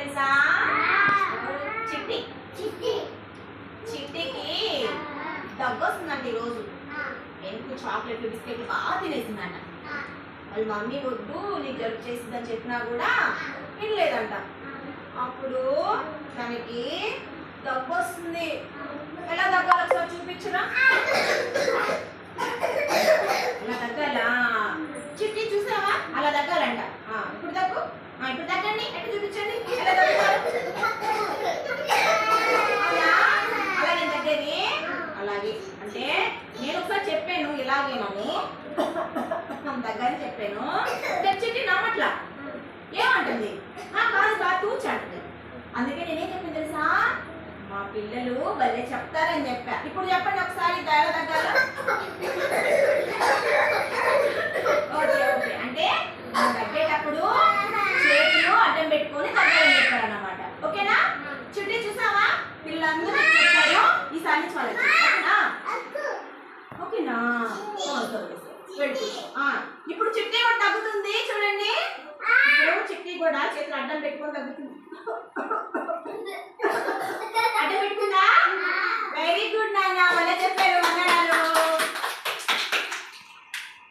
తెలుసా? చిట్టి చిట్టికి దగ్గు వస్తుందండి ఈరోజు. ఎందుకు చాక్లెట్లు బిస్కెట్లు బాగా తినేసిందంట. వాళ్ళ మమ్మీ వద్దు నీకు జలుబు చేసిందని చెప్పినా కూడా వినలేదంట. అప్పుడు తనకి దగ్గు వస్తుంది. ఎలా దగ్గాలి ఒకసారి చూపించరా? అలా దగ్గాలా? చిట్టి చూసావా? అలా దగ్గాలంట. ఇప్పుడు దగ్గు. ఇప్పుడు దగ్గండి. ఎట్లా చూపించండి ఎలా దగ్గాలి. అలా నేను దగ్గేది అలాగే. అంటే నేను ఒకసారి చెప్పాను ఇలాగేనని దగ్గరని చెప్పాను. చిట్టి నమ్మట్లా. ఏమంటుంది? కాదు కాదు తూచి అంటుంది. అందుకే నేనేం చెప్పింది తెలుసా? మా పిల్లలు భలే చెప్తారని చెప్పా. ఇప్పుడు చెప్పండి ఒకసారి ఎలా దగ్గాలా? Okay okay. అంటే దగ్గేటప్పుడు చేతులు అడ్డం పెట్టుకొని దగ్గరని చెప్పారు అన్నమాట. ఓకేనా? చుట్టి చూసావా? పిల్లలందరూ చెప్పారు. ఈసారి నుంచి వాళ్ళకి ఓకేనా? ఓకేనా? ఇప్పుడు చిట్టి కూడా తగ్గుతుంది చూడండి. ఇప్పుడు చిట్టి కూడా చేతులు అడ్డం పెట్టుకొని తగ్గుతుంది.